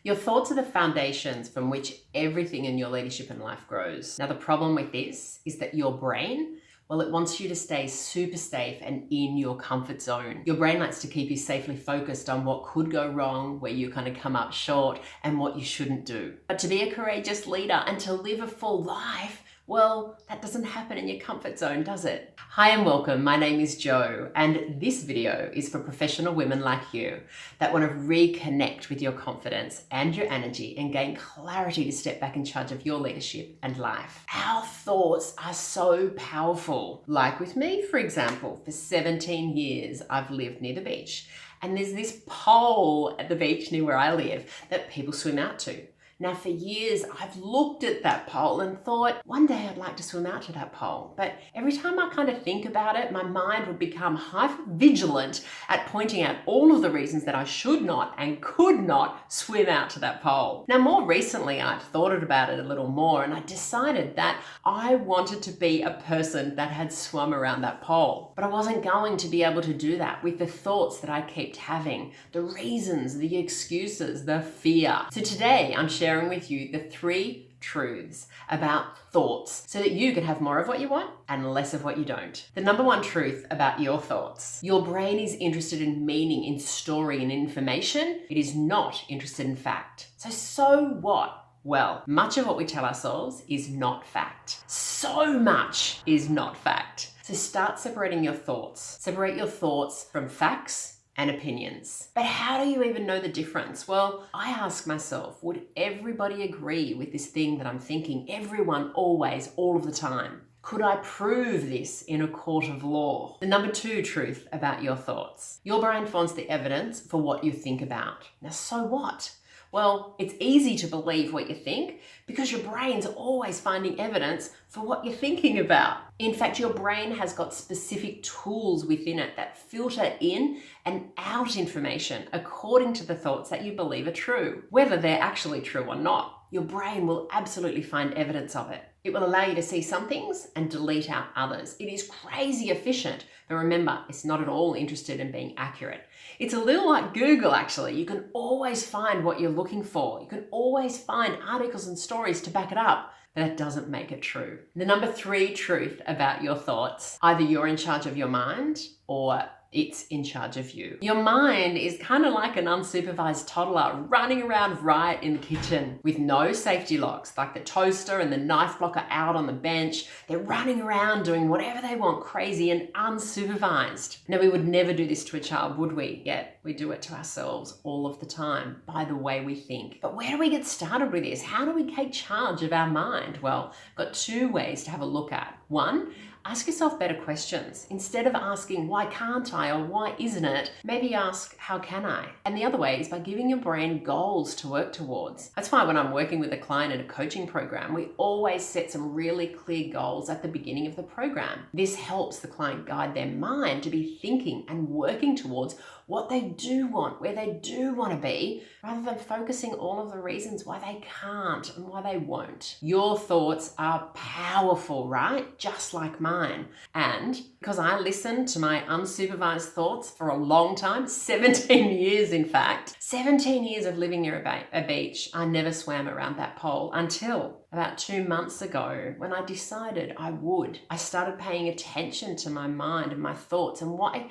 Your thoughts are the foundations from which everything in your leadership and life grows. Now, the problem with this is that your brain, well, it wants you to stay super safe and in your comfort zone. Your brain likes to keep you safely focused on what could go wrong, where you kind of come up short, and what you shouldn't do. But to be a courageous leader and to live a full life, well, that doesn't happen in your comfort zone, does it? Hi and welcome. My name is Jo, and this video is for professional women like you that want to reconnect with your confidence and your energy and gain clarity to step back in charge of your leadership and life. Our thoughts are so powerful. Like with me, for example, for 17 years, I've lived near the beach, and there's this pole at the beach near where I live that people swim out to. Now, for years, I've looked at that pole and thought, one day I'd like to swim out to that pole. But every time I kind of think about it, my mind would become hyper vigilant at pointing out all of the reasons that I should not and could not swim out to that pole. Now, more recently, I've thought about it a little more, and I decided that I wanted to be a person that had swum around that pole. But I wasn't going to be able to do that with the thoughts that I kept having, the reasons, the excuses, the fear. So today, I'm sharing with you the 3 truths about thoughts so that you can have more of what you want and less of what you don't. The number 1 truth about your thoughts: your brain is interested in meaning, in story, and information. It is not interested in fact. So what? Well, much of what we tell ourselves is not fact. So much is not fact. So start separating your thoughts. Separate your thoughts from facts and opinions. But how do you even know the difference? Well, I ask myself, would everybody agree with this thing that I'm thinking? Everyone, always, all of the time. Could I prove this in a court of law? The number 2 truth about your thoughts: your brain finds the evidence for what you think about. Now, so what? Well, it's easy to believe what you think because your brain's always finding evidence for what you're thinking about. In fact, your brain has got specific tools within it that filter in and out information according to the thoughts that you believe are true. Whether they're actually true or not, your brain will absolutely find evidence of it. It will allow you to see some things and delete out others. It is crazy efficient, but remember, it's not at all interested in being accurate. It's a little like Google, actually. You can always find what you're looking for. You can always find articles and stories to back it up, but that doesn't make it true. The number 3 truth about your thoughts: either you're in charge of your mind or it's in charge of you. Your mind is kind of like an unsupervised toddler running around right in the kitchen with no safety locks, like the toaster and the knife blocker out on the bench. They're running around doing whatever they want, crazy and unsupervised. Now, we would never do this to a child, would we? Yet we do it to ourselves all of the time by the way we think. But where do we get started with this? How do we take charge of our mind? Well, I've got 2 ways to have a look at. 1, ask yourself better questions. Instead of asking, why can't I, or why isn't it, maybe ask, how can I? And the other way is by giving your brain goals to work towards. That's why when I'm working with a client in a coaching program, we always set some really clear goals at the beginning of the program. This helps the client guide their mind to be thinking and working towards what they do want, where they do want to be, rather than focusing all of the reasons why they can't and why they won't. Your thoughts are powerful, right? Just like mine. And because I listened to my unsupervised thoughts for a long time, 17 years in fact, 17 years of living near a beach, I never swam around that pole until about 2 months ago when I decided I would. I started paying attention to my mind and my thoughts and why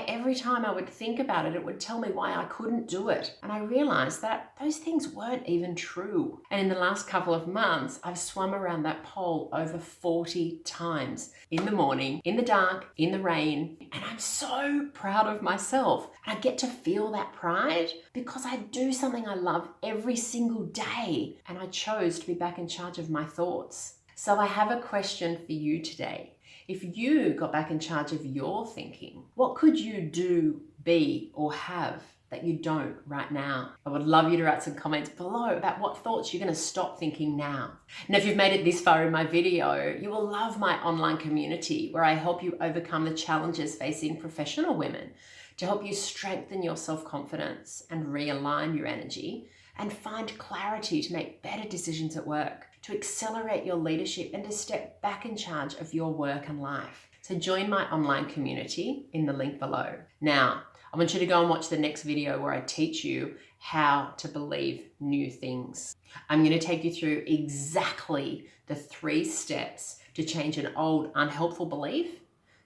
every time I would think about it, it would tell me why I couldn't do it. And I realized that those things weren't even true. And in the last couple of months, I've swum around that pole over 40 times. In the morning, in the dark, in the rain. And I'm so proud of myself. I get to feel that pride because I do something I love every single day. And I chose to be back in charge of my thoughts. So I have a question for you today. If you got back in charge of your thinking, what could you do, be, or have that you don't right now? I would love you to write some comments below about what thoughts you're going to stop thinking now. And if you've made it this far in my video, you will love my online community where I help you overcome the challenges facing professional women to help you strengthen your self-confidence and realign your energy and find clarity to make better decisions at work, to accelerate your leadership and to step back in charge of your work and life. So join my online community in the link below. Now, I want you to go and watch the next video where I teach you how to believe new things. I'm going to take you through exactly the 3 steps to change an old unhelpful belief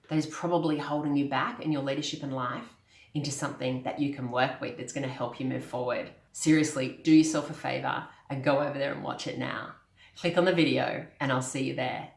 that is probably holding you back in your leadership and life into something that you can work with that's going to help you move forward. Seriously, do yourself a favor and go over there and watch it now. Click on the video and I'll see you there.